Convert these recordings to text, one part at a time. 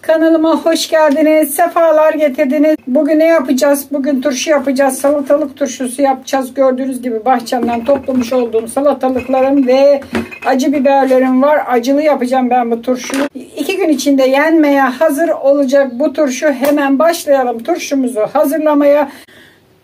Kanalıma hoş geldiniz. Sefalar getirdiniz. Bugün ne yapacağız? Bugün turşu yapacağız. Salatalık turşusu yapacağız. Gördüğünüz gibi bahçemden toplamış olduğum salatalıklarım ve acı biberlerim var. Acılı yapacağım ben bu turşuyu. 2 gün içinde yenmeye hazır olacak bu turşu. Hemen başlayalım turşumuzu hazırlamaya.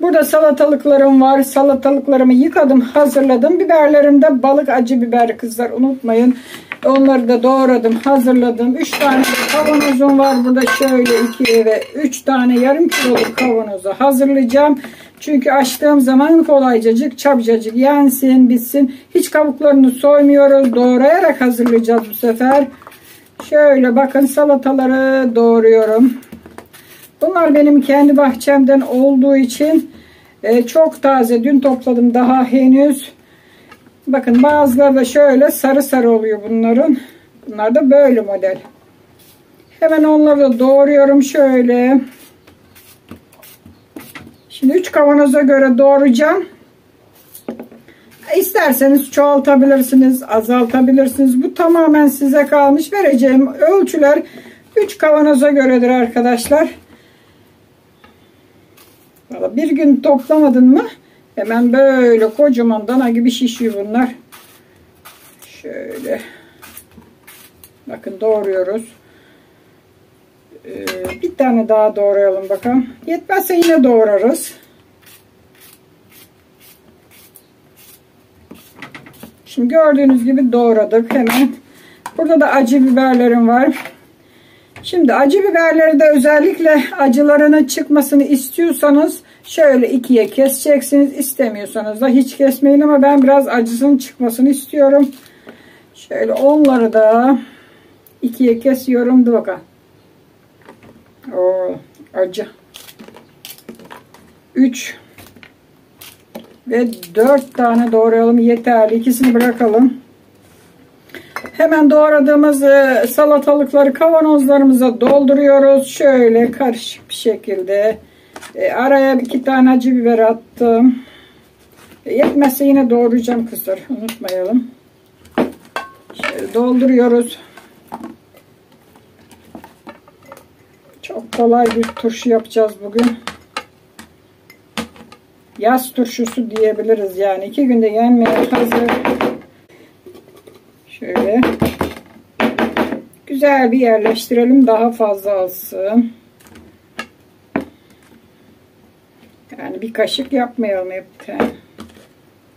Burada salatalıklarım var. Salatalıklarımı yıkadım, hazırladım. Biberlerim de balık acı biber kızlar, unutmayın. Onları da doğradım, hazırladım. 3 tane kavanozum var. Burada şöyle 2 ve 3 tane yarım kiloluk kavanozu hazırlayacağım. Çünkü açtığım zaman kolaycacık, çabucacık yensin, bitsin. Hiç kabuklarını soymuyoruz. Doğrayarak hazırlayacağız bu sefer. Şöyle bakın, salataları doğruyorum. Bunlar benim kendi bahçemden olduğu için çok taze. Dün topladım, daha henüz. Bakın bazıları da şöyle sarı sarı oluyor bunların. Bunlar da böyle model. Hemen onları da doğruyorum şöyle. Şimdi 3 kavanoza göre doğrayacağım. İsterseniz çoğaltabilirsiniz, azaltabilirsiniz. Bu tamamen size kalmış. Vereceğim ölçüler 3 kavanoza göredir arkadaşlar. Bir gün toplamadın mı hemen böyle kocaman dana gibi şişiyor bunlar. Şöyle bakın doğruyoruz. Bir tane daha doğrayalım bakalım. Yetmezse yine doğrarız. Şimdi gördüğünüz gibi doğradık hemen. Burada da acı biberlerim var. Şimdi acı biberleri de özellikle acılarının çıkmasını istiyorsanız şöyle ikiye keseceksiniz. İstemiyorsanız da hiç kesmeyin, ama ben biraz acısının çıkmasını istiyorum. Şöyle onları da ikiye kesiyorum. Dur bakalım. Oo, acı. 3 ve 4 tane doğrayalım, yeterli. İkisini bırakalım. Hemen doğradığımız salatalıkları kavanozlarımıza dolduruyoruz. Şöyle karışık bir şekilde. Araya 2 tane acı biber attım. Yetmezse yine doğrayacağım kızlar, unutmayalım. Şöyle dolduruyoruz. Çok kolay bir turşu yapacağız bugün. Yaz turşusu diyebiliriz yani. 2 günde yenmeye hazır. Şöyle güzel bir yerleştirelim, daha fazla alsın. Yani bir kaşık yapmayalım hepten.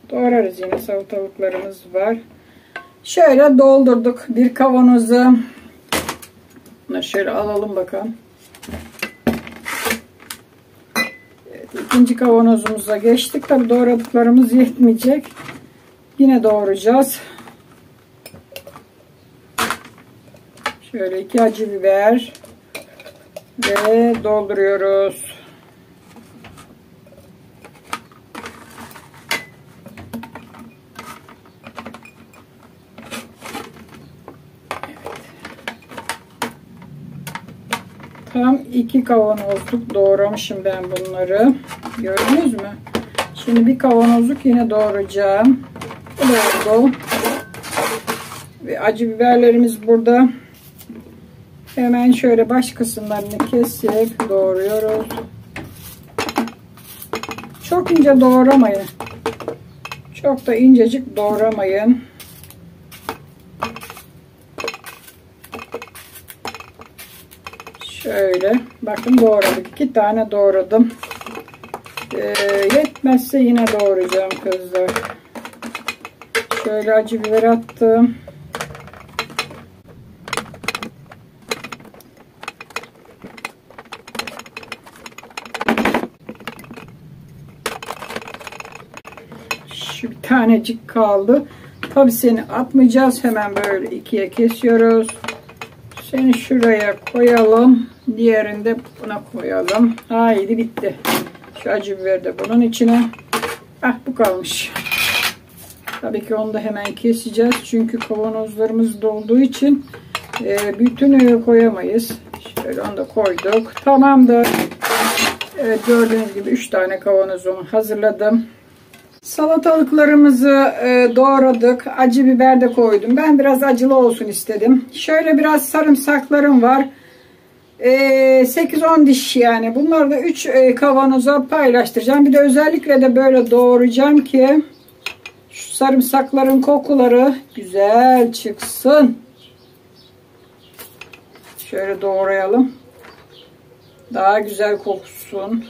Doğrarız, yine salatalıklarımız var. Şöyle doldurduk bir kavanozu. Bunu şöyle alalım bakalım. Evet, ikinci kavanozumuza geçtik. Tabi doğradıklarımız yetmeyecek. Yine doğrayacağız. Şöyle 2 acı biber ve dolduruyoruz. Tam 2 kavanozluk doğramışım ben bunları. Gördünüz mü? Şimdi bir kavanozluk yine doğrayacağım. Bu da oldu. Ve acı biberlerimiz burada. Hemen şöyle baş kısımlarını kesip doğruyoruz. Çok ince doğramayın. Çok da incecik doğramayın. Şöyle bakın doğradık. 2 tane doğradım. Yetmezse yine doğrayacağım kızlar. Şöyle acı biber attım. Şu bir tanecik kaldı. Tabi seni atmayacağız. Hemen böyle ikiye kesiyoruz. Seni şuraya koyalım. Diğerini de buna koyalım. Haydi bitti. Şu acı biber de bunun içine. Ah, bu kalmış. Tabii ki onu da hemen keseceğiz. Çünkü kavanozlarımız dolduğu için bütünü koyamayız. Şöyle onu da koyduk. Tamamdır. Evet, gördüğünüz gibi 3 tane kavanozumu hazırladım. Salatalıklarımızı doğradık. Acı biber de koydum. Ben biraz acılı olsun istedim. Şöyle biraz sarımsaklarım var. 8-10 diş yani. Bunları da 3 kavanoza paylaştıracağım. Bir de özellikle de böyle doğrayacağım ki şu sarımsakların kokuları güzel çıksın. Şöyle doğrayalım. Daha güzel koksun.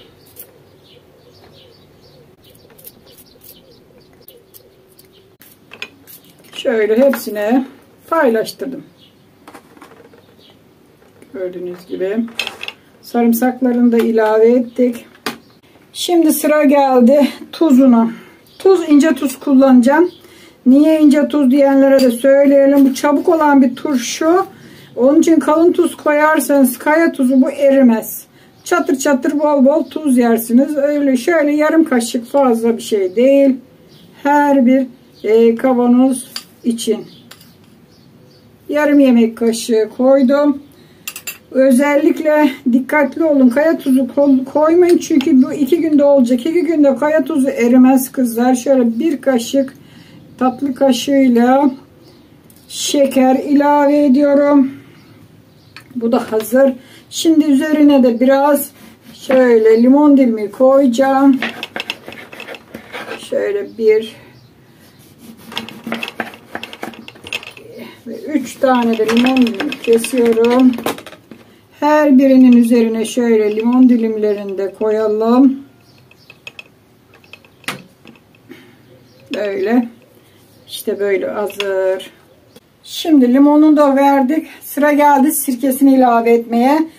Şöyle hepsine paylaştırdım. Gördüğünüz gibi. Sarımsaklarını da ilave ettik. Şimdi sıra geldi tuzuna. İnce tuz kullanacağım. Niye ince tuz diyenlere de söyleyelim. Bu çabuk olan bir turşu. Onun için kalın tuz koyarsanız kaya tuzu bu erimez. Çatır çatır bol bol tuz yersiniz. Öyle şöyle yarım kaşık, fazla bir şey değil. Her bir kavanoz için. Yarım yemek kaşığı koydum. Özellikle dikkatli olun. Kaya tuzu koymayın. Çünkü bu 2 günde olacak. 2 günde kaya tuzu erimez kızlar. Şöyle bir kaşık tatlı kaşığıyla şeker ilave ediyorum. Bu da hazır. Şimdi üzerine de biraz şöyle limon dilimi koyacağım. Şöyle 1 ve 3 tane de limon dilimi kesiyorum. Her birinin üzerine şöyle limon dilimlerini de koyalım. Böyle. İşte böyle hazır. Şimdi limonunu da verdik. Sıra geldi sirkesini ilave etmeye.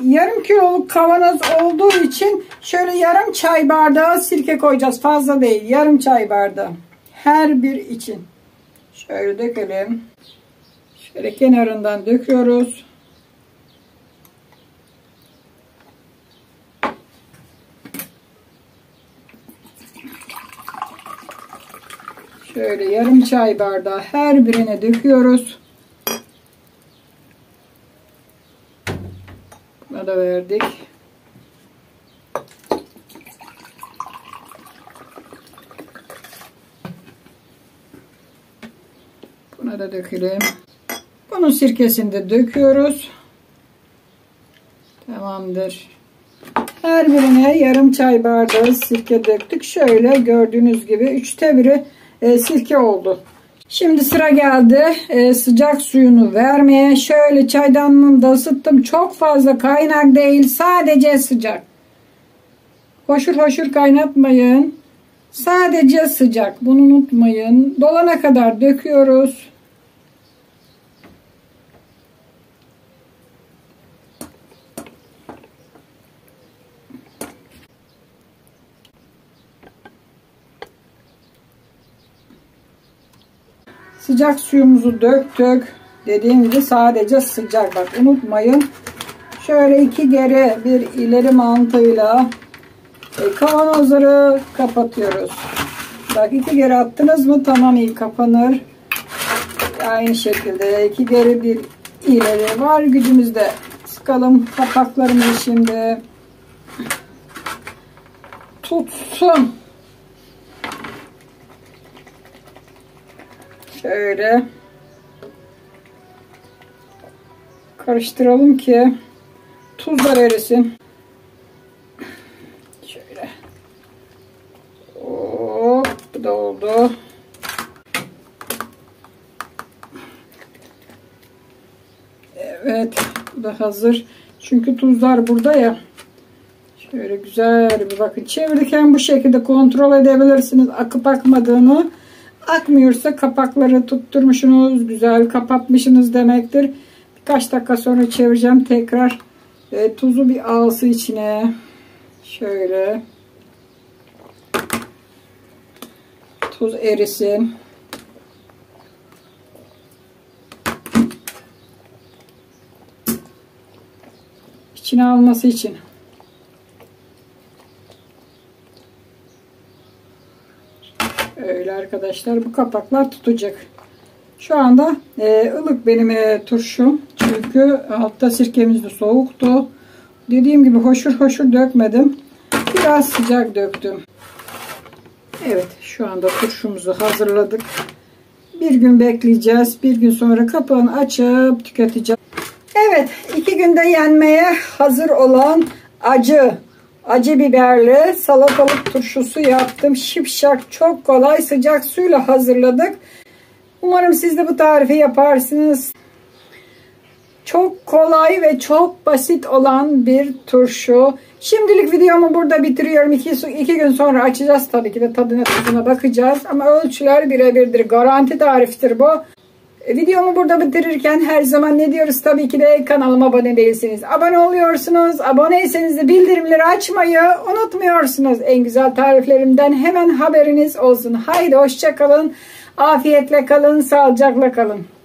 Yarım kiloluk kavanoz olduğu için şöyle yarım çay bardağı sirke koyacağız. Fazla değil. Yarım çay bardağı. Her bir için. Şöyle dökelim. Şöyle kenarından döküyoruz. Şöyle yarım çay bardağı her birine döküyoruz. Buna da verdik. Buna da dökelim. Bunun sirkesini de döküyoruz. Tamamdır. Her birine yarım çay bardağı sirke döktük. Şöyle gördüğünüz gibi 3'te 1'i sirke oldu. Şimdi sıra geldi sıcak suyunu vermeye. Şöyle çaydanlığını da ısıttım. Çok fazla kaynak değil. Sadece sıcak. Hoşur hoşur kaynatmayın. Sadece sıcak. Bunu unutmayın. Dolana kadar döküyoruz. Sıcak suyumuzu döktük. Dediğim gibi sadece sıcak. Bak unutmayın. Şöyle 2 geri 1 ileri mantığıyla kavanozları kapatıyoruz. Bak 2 geri attınız mı tamam, iyi kapanır. Aynı şekilde 2 geri 1 ileri var gücümüzde. Sıkalım kapaklarımızı şimdi. Tutsun. Şöyle karıştıralım ki tuzlar erisin. Şöyle. Hop, bu da oldu. Evet, bu da hazır. Çünkü tuzlar burada ya. Şöyle güzel bir bakın. Çevirirken bu şekilde kontrol edebilirsiniz akıp akmadığını. Akmıyorsa kapakları tutturmuşsunuz, güzel kapatmışsınız demektir. Birkaç dakika sonra çevireceğim tekrar. Tuzu bir alsın içine. Şöyle. Tuz erisin. İçine alması için. Öyle arkadaşlar, bu kapaklar tutacak. Şu anda ılık benim turşum. Çünkü altta sirkemiz de soğuktu. Dediğim gibi hoşur hoşur dökmedim. Biraz sıcak döktüm. Evet, şu anda turşumuzu hazırladık. Bir gün bekleyeceğiz. Bir gün sonra kapağını açıp tüketeceğiz. Evet, 2 günde yenmeye hazır olan acı biberli salatalık turşusu yaptım. Şipşak, çok kolay, sıcak suyla hazırladık. Umarım siz de bu tarifi yaparsınız. Çok kolay ve çok basit olan bir turşu. Şimdilik videomu burada bitiriyorum. 2 gün sonra açacağız, tabii ki de tadına tuzuna bakacağız. Ama ölçüler birebirdir. Garanti tariftir bu. Videomu burada bitirirken her zaman ne diyoruz? Tabii ki de kanalıma abone değilsiniz. Abone oluyorsunuz. Aboneyseniz de bildirimleri açmayı unutmuyorsunuz. En güzel tariflerimden hemen haberiniz olsun. Haydi hoşça kalın. Afiyetle kalın. Sağlıcakla kalın.